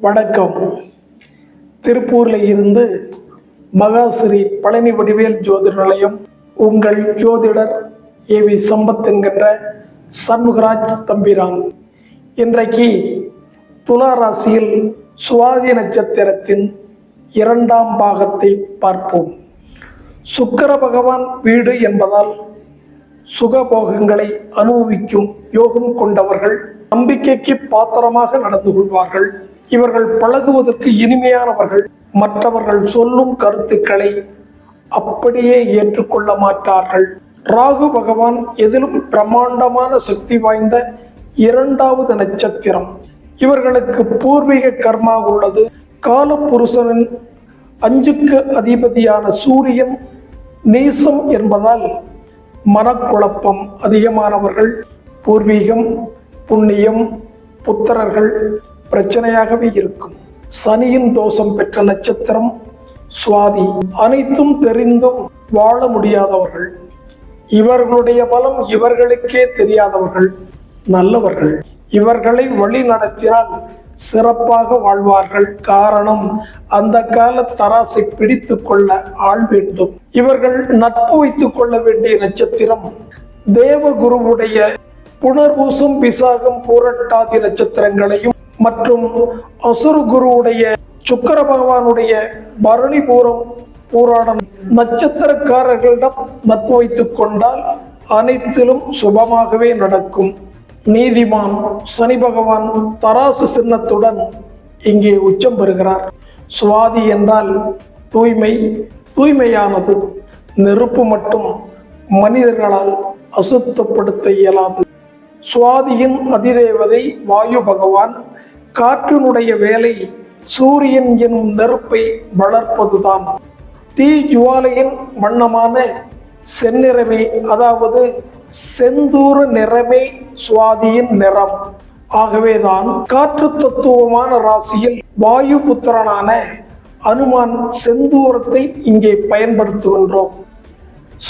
வணக்கம். திருப்பூரில் இருந்து மகாஸ்ரீ பழனி வடிவேல் ஜோதிட நிலையம். உங்கள் ஜோதிடர் ஏவி சம்பத் என்கின்ற சண்முகராஜ் தம்பிரான். இன்றைக்கு துலா ராசியில் சுவாதி நட்சத்திரத்தின் 2ஆம் பாகத்தை பார்ப்போம். சுக்கிர பகவான் வீடு என்பதால் சுகபோகங்களை அனுபவிக்கும் யோகம் கொண்டவர்கள் நம்பிக்கைக்கு பாத்திரமாக நடந்து கொள்வார்கள். இவர்கள் பழகுவதற்கு இனிமையானவர்கள். மற்றவர்கள் சொல்லும் கருத்துக்களை அப்படியே ஏற்றுக்கொள்ள மாட்டார்கள். ராகு பகவான் எதிலும் பிரம்மாண்டமான சக்தி வாய்ந்த 2வது நட்சத்திரம். இவர்களுக்கு பூர்வீக கர்மா உள்ளது. காலபுருஷனின் 5க்கு அதிபதியான சூரியன் நீசம் என்பதால் மனக்குழப்பம் அதிகமானவர்கள். பூர்வீகம், புண்ணியம், புத்திரர்கள் பிரச்சனையாகவே இருக்கும். சனியின் தோஷம் பெற்ற நட்சத்திரம் சுவாதி. அனைத்தும் தெரிந்தும் வாழ முடியாதவர்கள். இவர்களுடைய பலம் இவர்களுக்கே தெரியாதவர்கள் நல்லவர்கள். இவர்களை வழி நடத்தினால் சிறப்பாக வாழ்வார்கள். காரணம், அந்த கால தராசை பிடித்து கொள்ள ஆள் வேண்டும். இவர்கள் நட்பு வைத்துக் கொள்ள வேண்டிய நட்சத்திரம் தேவகுருவுடைய புனர்பூசம், விசாகம், பூரட்டாதி நட்சத்திரங்களையும் மற்றும் அசுரு குருவுடைய சுக்கிர பகவானுடைய பரணி பூரம், பூராடம் நட்சத்திரக்காரர்களிடம் நட்பு வைத்துக் கொண்டால் அனைத்திலும் சுபமாகவே நடக்கும். நீதிமான் சனி பகவான் தராசு சின்னத்துடன் இங்கே உச்சம் பெறுகிறார். சுவாதி என்றால் தூய்மை, தூய்மையானது. நெருப்பு மட்டும் மனிதர்களால் அசுத்தப்படுத்த இயலாது. சுவாதியின் அதிதேவதை வாயு பகவான். காற்றினுடைய வேலை சூரியன் எனும் நெருப்பை வளர்ப்பதுதான். தீ ஜுவாலையின் வண்ணமான செந்நிறமே, அதாவது செந்தூர நிறமே சுவாதியின் நிறம். ஆகவேதான் காற்று தத்துவமான ராசியில் வாயு புத்திரனான அனுமான் செந்தூரத்தை இங்கே பயன்படுத்துகின்றோம்.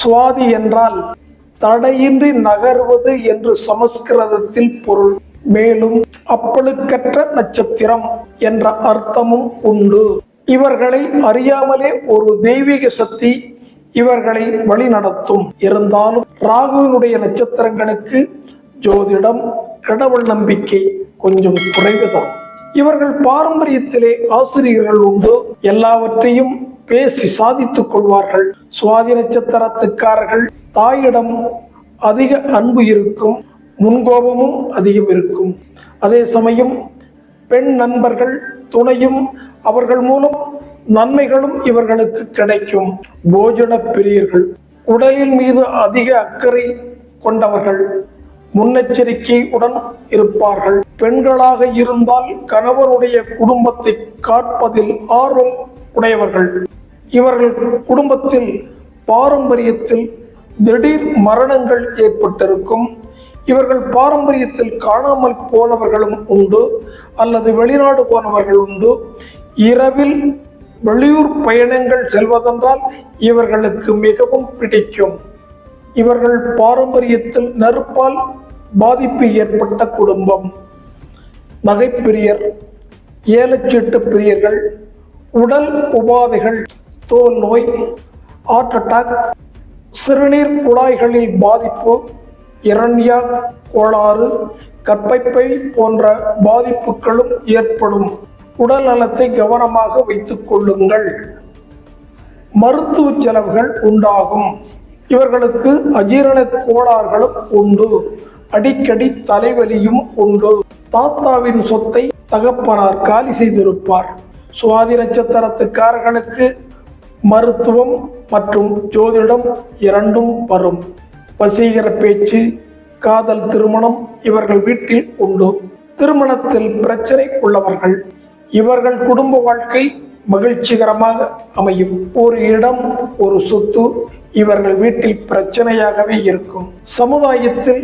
சுவாதி என்றால் தடையின்றி நகர்வது என்று சமஸ்கிருதத்தில் பொருள். மேலும் அப்பழுக்கற்ற நட்சத்திரம் என்ற அர்த்தமும் உண்டு. இவர்களை அறியாமலே ஒரு தெய்வீக சக்தி இவர்களை வழி நடத்தும். இருந்தாலும் ராகுவினுடைய நட்சத்திரங்களுக்கு ஜோதிடம், கடவுள் நம்பிக்கை கொஞ்சம் குறைவுதான். இவர்கள் பாரம்பரியத்திலே ஆசிரியர்கள் உண்டு. எல்லாவற்றையும் பேசி சாதித்துக் கொள்வார்கள். சுவாதி நட்சத்திரத்துக்காரர்கள் தாயிடம் அதிக அன்பு இருக்கும். முன்கோபமும் அதிகம் இருக்கும். அதே சமயம் பெண் நண்பர்கள் துணையும் அவர்கள் மூலம் நன்மைகளும் இவர்களுக்கு கிடைக்கும். போஜன பிரியர்கள், உடலின் மீது அதிக அக்கறை கொண்டவர்கள், முன்னெச்சரிக்கையுடன் இருப்பார்கள். பெண்களாக இருந்தால் கணவனுடைய குடும்பத்தை காப்பதில் ஆர்வம் உடையவர்கள். இவர்கள் குடும்பத்தில் பாரம்பரியத்தில் திடீர் மரணங்கள் ஏற்பட்டிருக்கும். இவர்கள் பாரம்பரியத்தில் காணாமல் போனவர்களும் உண்டு, அல்லது வெளிநாடு போனவர்கள் உண்டு. இரவில் வெளியூர் பயணங்கள் செல்வதென்றால் இவர்களுக்கு மிகவும் பிடிக்கும். இவர்கள் பாரம்பரியத்தில் நெருப்பால் பாதிப்பு ஏற்பட்ட குடும்பம். நகைப்பிரியர், ஏலச்சீட்டு பிரியர்கள், உடல் உபாதைகள், தோல் நோய், ஹார்ட் அட்டாக், சிறுநீர் குழாய்களில் பாதிப்பு, இரண்யா கோளாறு, கர்ப்பப்பை போன்ற பாதிப்புகளும் ஏற்படும். உடல் நலத்தை கவனமாக வைத்துக் கொள்ளுங்கள். மருத்துவ செலவுகள் உண்டாகும். இவர்களுக்கு அஜீரண கோளாறுகளும் உண்டு. அடிக்கடி தலைவலியும் உண்டு. தாத்தாவின் சொத்தை தகப்பனார் காலி செய்திருப்பார். சுவாதி நட்சத்திரத்துக்காரர்களுக்கு மருத்துவம் மற்றும் ஜோதிடம் இரண்டும் வரும். வசீகர பேச்சு, காதல், திருமணம் இவர்கள் வீட்டில் உண்டு. திருமணத்தில் பிரச்சனை உள்ளவர்கள். இவர்கள் குடும்ப வாழ்க்கை மகிழ்ச்சிகரமாக அமையும். ஒரு இடம், ஒரு சொத்து இவர்கள் வீட்டில் பிரச்சனையாகவே இருக்கும். சமுதாயத்தில்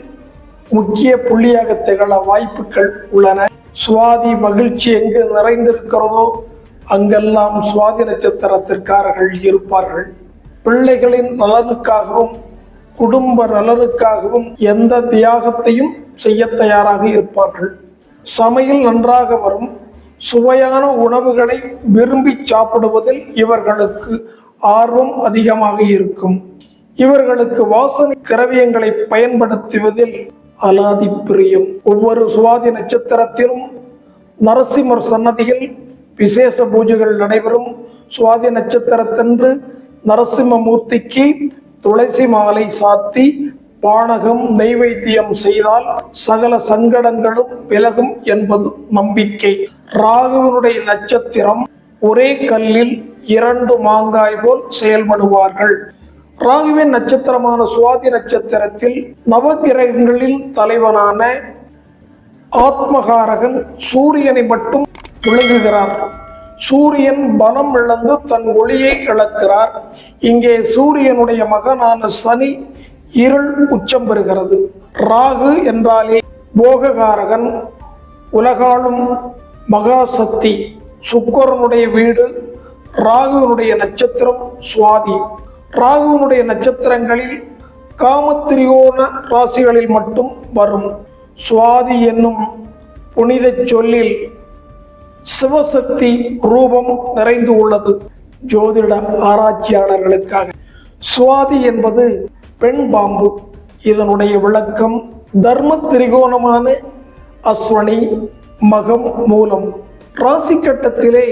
முக்கிய புள்ளியாக திகழ வாய்ப்புகள் உள்ளன. சுவாதி மகிழ்ச்சி எங்கு நிறைந்திருக்கிறதோ அங்கெல்லாம் சுவாதி நட்சத்திரத்திற்காரர்கள் இருப்பார்கள். பிள்ளைகளின் நலனுக்காகவும் குடும்ப நலனுக்காகவும் எந்த தியாகத்தையும் செய்ய தயாராக இருப்பார்கள். சமையல் நன்றாக வரும். சுவையான உணவுகளை விரும்பி சாப்பிடுவதில் இவர்களுக்கு ஆர்வம் அதிகமாக இருக்கும். இவர்களுக்கு வாசனை திரவியங்களை பயன்படுத்துவதில் அலாதி பிரியம். ஒவ்வொரு சுவாதி நட்சத்திரத்திலும் நரசிம்மர் சன்னதியில் விசேஷ பூஜைகள் நடைபெறும். சுவாதி நட்சத்திரத்தன்று நரசிம்மமூர்த்திக்கு துளசி மாலை சாத்தி பானகம் நைவேத்தியம் செய்தால் சகல சங்கடங்களும் விலகும் என்பது நம்பிக்கை. ராகுவினுடைய நட்சத்திரம் ஒரே கல்லில் 2 மாங்காய் போல் செயல்படுவார்கள். ராகுவின் நட்சத்திரமான சுவாதி நட்சத்திரத்தில் நவகிரகங்களில் தலைவனான ஆத்மகாரகன் சூரியனை மட்டும் விளங்குகிறார். சூரியன் பலம் இழந்து தன் ஒளியை இழக்கிறார். இங்கே சூரியனுடைய மகனான சனி இருள் உச்சம் பெறுகிறது. ராகு என்றாலே போககாரகன், உலகாளும் மகாசக்தி. சுக்கிரனுடைய வீடு ராகுவினுடைய நட்சத்திரம் சுவாதி. ராகுவினுடைய நட்சத்திரங்களில் காமத்திரிகோண ராசிகளில் மட்டும் வரும். சுவாதி என்னும் புனித சொல்லில் சிவசக்தி ரூபம் நிறைந்து உள்ளது. ஜோதிட ஆராய்ச்சியாளர்களுக்காக சுவாதி என்பது பெண் பாம்பு. இதனுடைய விளக்கம் தர்ம திரிகோணமான அஸ்வனி, மகம், மூலம் ராசி கட்டத்திலே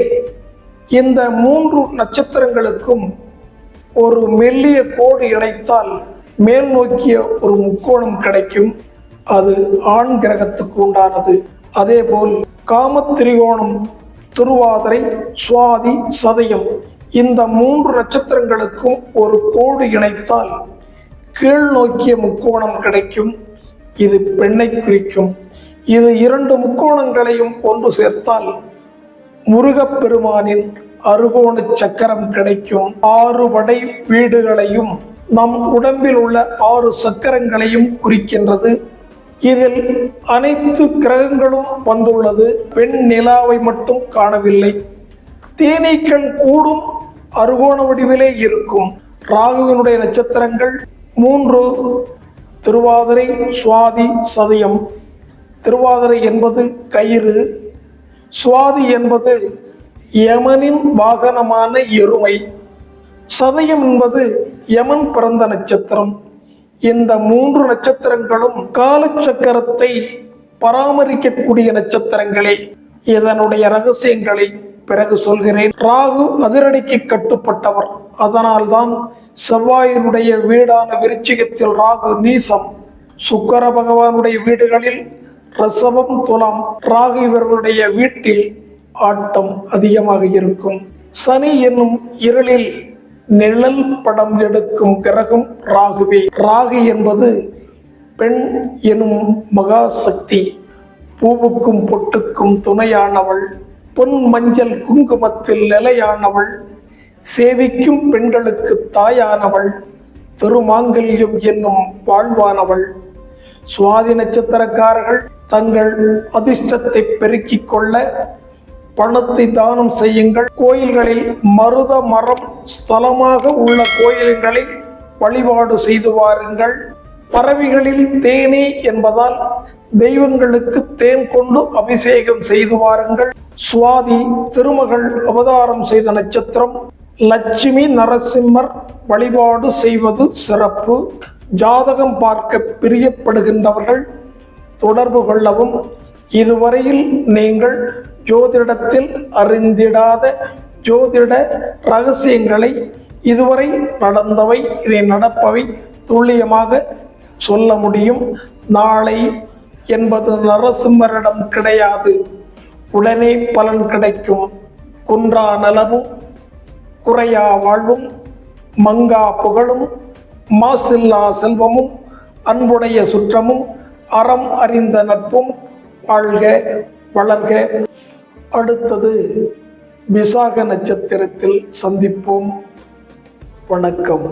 இந்த 3 நட்சத்திரங்களுக்கும் ஒரு மெல்லிய கோடு இணைத்தால் மேல் நோக்கிய ஒரு முக்கோணம் கிடைக்கும். அது ஆண் கிரகத்துக்கு உண்டானது. அதேபோல் காமத்திரிகோணம் திருவாதிரை, சுவாதி, சதயம் இந்த 3 நட்சத்திரங்களுக்கும் ஒரு கோடு இணைத்தால் கீழ் நோக்கிய முக்கோணம் கிடைக்கும். இது பெண்ணை குறிக்கும். இது 2 முக்கோணங்களையும் ஒன்று சேர்த்தால் முருகப்பெருமானின் அறுகோண சக்கரம் கிடைக்கும். 6 வடை வீடுகளையும் நம் உடம்பில் உள்ள 6 சக்கரங்களையும் குறிக்கின்றது. இதில் அனைத்து கிரகங்களும் வந்துள்ளது. பெண் நிலாவை மட்டும் காணவில்லை. தேனீக்கள் கூடும் அறுகோண வடிவிலே இருக்கும். ராகுவினுடைய நட்சத்திரங்கள் 3: திருவாதிரை, சுவாதி, சதயம். திருவாதிரை என்பது கயிறு. சுவாதி என்பது யமனின் வாகனமான எருமை. சதயம் என்பது யமன் பிறந்த நட்சத்திரம். இந்த 3 நட்சத்திரங்களும் காலச்சக்கரத்தை பராமரிக்கக்கூடிய நட்சத்திரங்களே. இதனுடைய ரகசியங்களை பிறகு சொல்கிறேன். ராகு அதிரடிக்கு கட்டுப்பட்டவர். அதனால்தான் செவ்வாயினுடைய வீடான விருச்சிகத்தில் ராகு நீசம். சுக்கிர பகவானுடைய வீடுகளில் ரிஷபம், துலாம். ராகு இவர்களுடைய வீட்டில் ஆட்டம் அதிகமாக இருக்கும். சனி என்னும் இருளில் நிழல் படம் எடுக்கும் கிரகம் ராகுவே. ராகு என்பது பெண் எனும் மகாசக்தி. பூவுக்கும் பொட்டுக்கும் துணையானவள். பொன் மஞ்சள் குங்குமத்தில் நிலையானவள். சேவிக்கும் பெண்களுக்கு தாயானவள். திருமாங்கல்யம் என்னும் வாழ்வானவள். சுவாதி நட்சத்திரக்காரர்கள் தங்கள் அதிர்ஷ்டத்தை பெருக்கிக் கொள்ள பணத்தை தானம் செய்யுங்கள். கோயில்களில் மருத மரம் ஸ்தலமாக உள்ள கோயில்களில் வழிபாடு செய்து வாருங்கள். பறவைகளில் தேனே என்பதால் தெய்வங்களுக்கு தேன் கொண்டு அபிஷேகம் செய்து வாருங்கள். சுவாதி திருமகள் அவதாரம் செய்த நட்சத்திரம். லட்சுமி நரசிம்மர் வழிபாடு செய்வது சிறப்பு. ஜாதகம் பார்க்க பிரியப்படுகின்றவர்கள் தொடர்பு கொள்ளவும். இதுவரையில் நீங்கள் ஜோதிடத்தில் அறிந்திடாத ஜோதிட ரகசியங்களை, இதுவரை நடந்தவை, இதை நடப்பவை துல்லியமாக சொல்ல முடியும். நாளை என்பது நரசிம்மரிடம் கிடையாது. உடனே பலன் கிடைக்கும். குன்றா நலமும் குறையா வாழ்வும் மங்கா புகழும் மாசில்லா செல்வமும் அன்புடைய சுற்றமும் அறம் அறிந்த நட்பும் வாழ்க வளர்க. அடுத்தது விசாக நட்சத்திரத்தில் சந்திப்போம். வணக்கம்.